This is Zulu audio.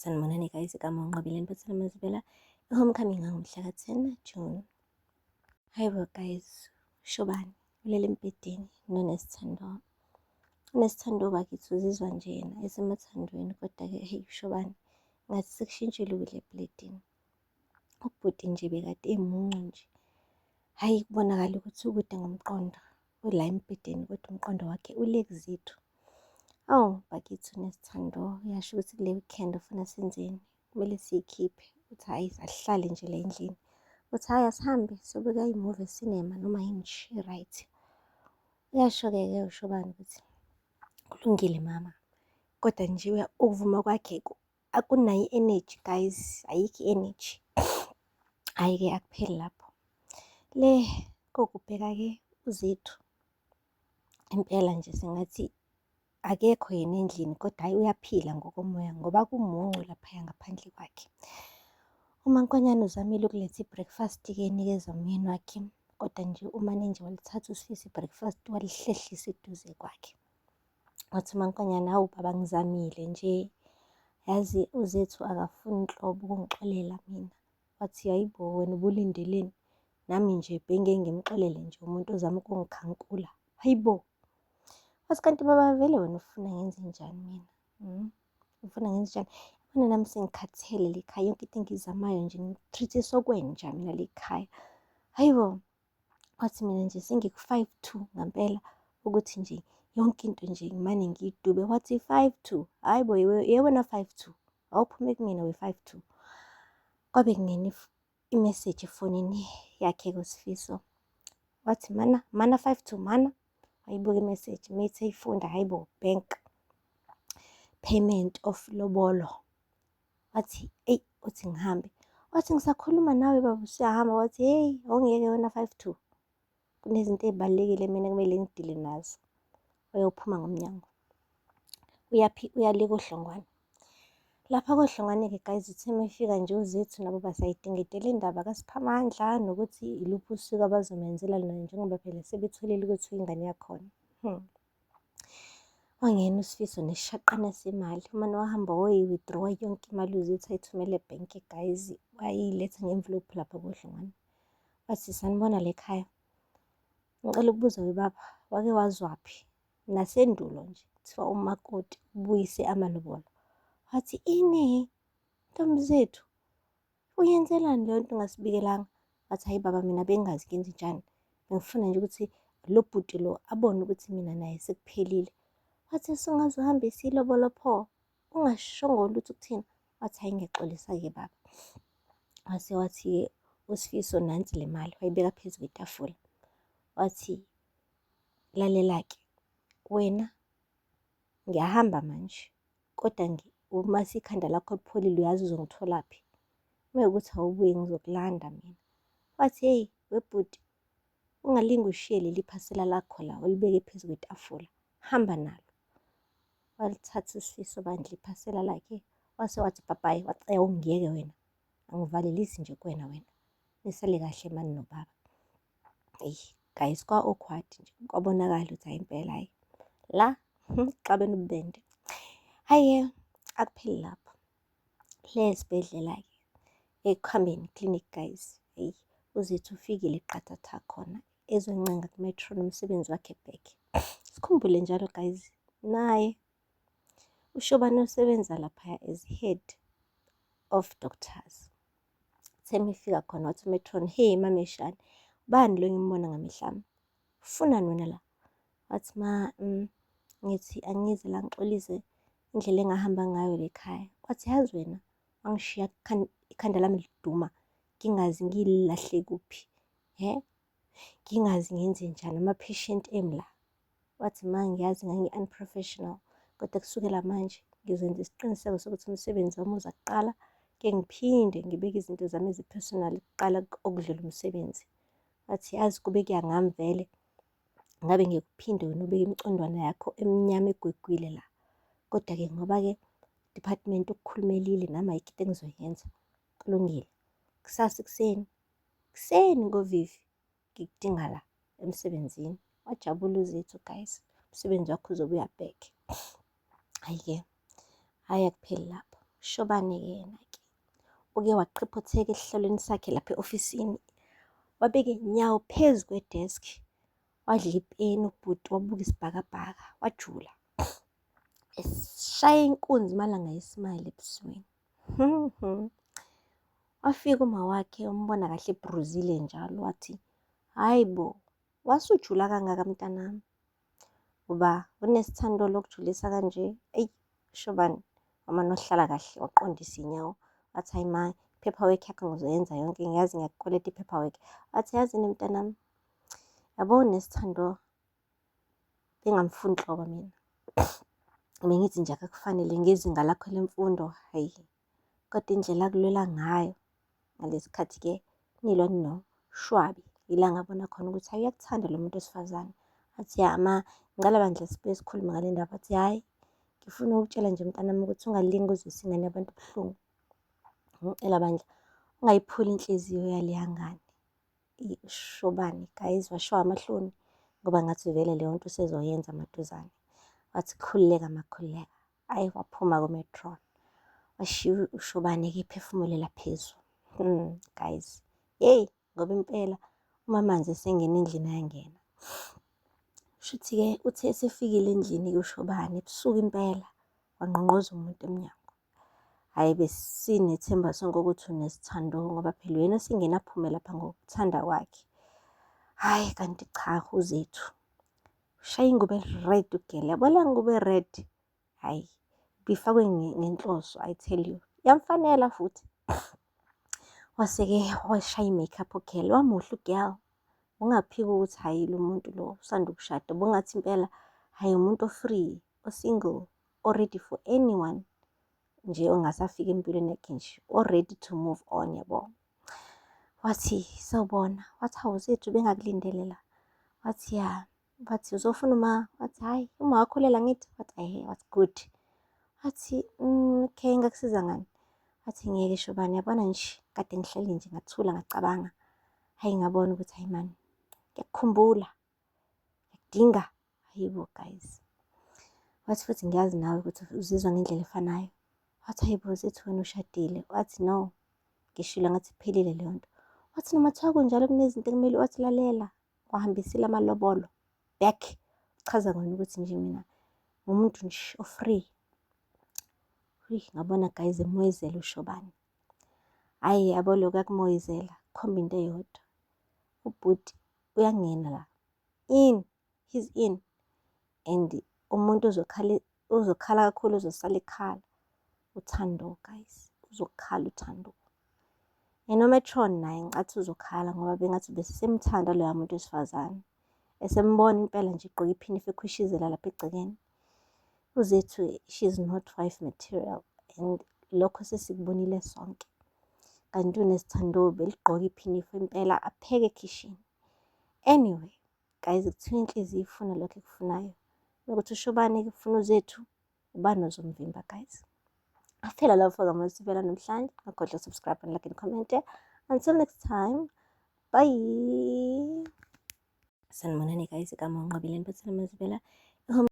Sanibonani guys, igama uNqabileni Mphathana Mazibela. I-homecoming ngomhla ka-10 June. Hayibo guys, Shobani ulele embhedeni noNesithandwa. uNesithandwa bakithi uzizwa nje yena esemathandweni, kodwa-ke hey Shobani, ngathi sekushintshile ukudla ebhledini. Ubhuti nje bekade emuncu nje, hhayi kubonakala ukuthi ukude ngomqondo ula embhedeni, kodwa umqondo wakhe ule kuzitho. Awu bakithi uNesithandwa uyasho ukuthi kule weekend ufuna senzeni, kumele siyikhiphe. Uthi hhayi asihlale nje la endlini, uthi hhayi asihambe siyobuka imuvi esinema noma yini nje right. Uyasho-ke uShobani ukuthi kulungile mama, kodwa nje ukuvuma kwakhe akunayo i-energy guys, ayikho i-energy. Hhayi-ke akupheli lapho, le kokubheka-ke uZethu impela nje sengathi akekho yena endlini, kodwa hhayi uyaphila ngokomoya ngoba kumuncu laphaya ngaphandle kwakhe. uMankonyane uzamile ukuletha i-breakfast-ke enikeza umyeni wakhe, kodwa nje umane nje walithatha uSifiso i-breakfast walihlehlisa eduze kwakhe. Wathi uMankonyane, hawu baba ngizamile nje, yazi uZethu akafuni nhlobo ukungixolela mina. Wathi hayibo wena ubulindeleni, nami nje bengeke ngimxolele nje umuntu ozama ukungikhankula, hayibo. Wathi kanti baba vele wena ufuna ngenze njani mina? Ufuna ngenze njani? Yabona nami sengikhathele likhaya, yonke into engizamayo nje ngitreat-e sokwenja mina likhaya, hayibo. Wathi mina nje sengiku-5-2 ngampela, ukuthi nje yonke into nje ngimane ngiyidube. Wathi 5-2, hayibo yewena 5-2, awuphume kumina we-5-2. Kwabe kungena imeseji efonini yakhe kuSifiso. Wathi mana 5-2 mana, wayibuka imeseji methi eyifunda, hayibo bank payment of lobolo. Wathi eyi, uthi ngihambe. Wathi ngisakhuluma nawe baba siyahamba. Wathi hey awungeke wena 5-2, kunezinto ey'balulekile mina kumele ngidile nazo. Wayophuma ngomnyango uyale koHlongwane. Lapha koHlongwane-ke guys, uthe mefika nje uZethu nabo basayidingidela indaba kaSipho Amandla nokuthi iluphi usiko abazomenzela lona, njengoba phela sebetholile ukuthi ingane yakhona. Wangena uSifiso nesishaqana semali, umane wahamba woyi-withdraw yonke imali uZethu ayithumele ebhenki guys, wayiletha nge-envelope lapha koHlongwane. Wathi sanibona lekhaya, ngicela ukubuza webaba, wake wazwaphi nasendulo nje kuthiwa umakoti ubuyise amalobolo? Wathi ini Ntombi Zethu, uyenzelani leyo nto ungasibikelanga? Wathi hayi baba mina bengazi ngenze njani, bengifuna nje ukuthi lo bhuti lo abone ukuthi mina naye sekuphelile. Wathi sungaze uhambise ilobolo pho, ungashongo lutho ukuthini? Wathi hayi ngiyaxolisa-ke baba. Wathi uSifiso nansi le mali, wayibeka phezu kwetafula. Wathi lalela-ke wena, ngiyahamba manje, kodwa uma ikhanda lakho lipholile uyazi uzongitholaphi? Mewukuthi awubuyi ngizokulanda mina. Wathi hey webhuti, ungalinge ushiye leli phasela lakho la ulibeke phezu kwetafula, hamba nalo. Walithatha uSifiso bandla iphasela lakhe, wathi bye-bye. Wathi awungiyeke wena, angivalelisi nje kuwena wena, nisale kahle mani nobaba. Eyi guys, kwa-awkward nje, kwabonakala ukuthi hayi impela hayi la xabene ububende. Hhayi-ke akupheli lapho, le esibhedlela-ke ekuhambeni clinic guys, eyi uZethu ufikile qathatha khona ezoncenga ku-metro nomsebenzi wakhe ebheke. Sikhumbule njalo guys, naye uShobani usebenza laphaya as head of doctors. Semefika khona wathi uMetron, hey mameshane, bani lo engimbona ngamehlo ami, ufunani wena la? Wathi ma ngithi angize la ngixolise indlela engahamba ngayo lekhaya. Wathi yazi wena, wangishiya ikhanda lami liduma, ngingazi ngilahle kuphi, ngingazi ngenze njani, ama-patient emi la. Wathi ma ngiyazi ngangi-unprofessional, kodwa kusukela manje ngizenza isiqiniseko sokuthi umsebenzi wami uza kuqala, ke ngiphinde ngibeke izinto zami ezi-personal kuqala okudlula umsebenzi. Wathi yazi kube kuya ngami vele ngabe ngikuphinde wena ubeke imicondwana yakho eminyama egwegwile la, kodwa-ke ngoba-ke department ukukhulumelile nami ayikho into engizoyenza, kulungile. Kusasa kuseni ngovivi ngikudinga la emsebenzini. Wajabula uZethu guys, umsebenzi wakhe uzobe uya back. Hhayi-ke, hhayi akupheli lapho, Shobani-ke yena-ke uke waqhiphotheka esihlalweni sakhe lapha e-ofisini, wabeka iy'nyawo phezu kwedeski, wadla ipeni ubhuti, wabuka isibhakabhaka, wajula. Esishaya inkunzi malanga yismayile ebusweni. Wafika uma wakhe umbona kahle ebruzile njalo, wathi, hhayi bo, wasujula kangaka mntanami? Uba unesithando lokujulisa kanje? Eyi Shobani, mama nohlala kahle, waqondisa iy'nyawo. Wathi, hayi ma, i-paperwork yakho ngizoyenza yonke, ngiyazi ngiyakukoleta i-paperwork. Wathi, yazini mntanami, yabo unesithando bengamfuni nhlobo mina. Bengithi nje akakufanele ngezinga lakho lemfundo, hhayi. Kodwa indlela akulwela ngayo ngalesi khathi-ke nilwa ninoshwabi, yila ngabona khona ukuthi hhayi uyakuthanda lo muntu wesifazane. Wathi, ya ma, ngicela bandla sibuye sikhulume ngale ndaba. Wathi, hhayi, ngifuna ukutshela nje mntanami ukuthi ungalingi uzwise ingane yabantu ubuhlungu. Ngicela bandla ungayiphuli inhliziyo yaleya ngane. Shobani guys, washiwa amahloni ngoba ngathi vele leyo nto usezoyenza maduzane. Wathi khululeka makhululeka, hhayi waphuma ku-metron. Washiya uShobani-ke ephefumulela phezulu. Guys, yeyi ngoba impela uma amanzi esengena endlini ayangena. Shuthi-ke uthe esefikile endlini-ke uShobani ebusuku impela wangqongqoza umuntu emnyango. Hhayi besinethemba sonke ukuthi unesithando ngoba phela uyena esingena aphume lapha ngokuthanda kwakhe. Hhayi kanti cha uZethu ushaya ingubo red ugele, yabo leya ngubo e-red, hhayi bifakwe ngenhloso, I tell you, yamfanela futhi. Wase-ke washaya i-makeup ugele, wamuhle ugel. Ungaphiki ukuthi hhayi lo muntu lo usanda ukushada, bungathi impela hhayi umuntu o-free, o-single, o-ready for anyone nje ongasafika empilweni yakhe nje, o-ready to move on, yabo. Wathi sawubona, wathi hawu Zethu bengakulindele la. Wathi ya, wathi uzofuna uma? Wathi hhayi uma wakho ulela ngithi? Wathi ehhe, wathi good. Wathi okay, ngakusiza ngani? Wathi ngeke Shobani, yabona nje kade ngihleli nje ngathula ngacabanga. Hhayi ngabona ukuthi hayi mani, ngiyakukhumbula, ngiyakudinga. Hayibo guys. Wathi futhi ngiyazi nawe ukuthi uzizwa ngendlela efanayo. Wathi hayibo Zethu wena ushadile? Wathi no, ngishilo ngathi iphelile leyo nto. Wathi noma kuthiwa kunjalo kunezinto ekumele, wathi lalela, wahambisile amalobolo back. Chaza ngona ukuthi nje mina ngumuntu nje o-free. Ngabona guys emoyizela uShobani. Hhayi yabo lokhu akumoyizela khomba into eyodwa, ubhuti uyangena la, he's in, and umuntu uzokhala kakhulu, uzosala ekhala uThando guys, uzokhala uThando. Yena uMetron naye ngicathi uzokhala ngoba bengathi besemthanda loya muntu wesifazane, esembona impela nje igqoke iphinifa ekhwishizela lapha egcekeni. uZethu, she's not wife material, and lokho sesikubonile sonke. Kanti unesithandobe ligqoke iphinifa impela apheke ekhishini. Anyway guys, kuthiwa inhliziyo ifuna lokho ekufunayo. Ukuthi uShobani kufuna uZethu, ubani ozomvimba guys. Phela love for the sivela namhlanje. Ngakhohlwa subscribe and like and comment. Until next time, bye. Sanibonani guys, igama uNqabileni Phethile Mazibela.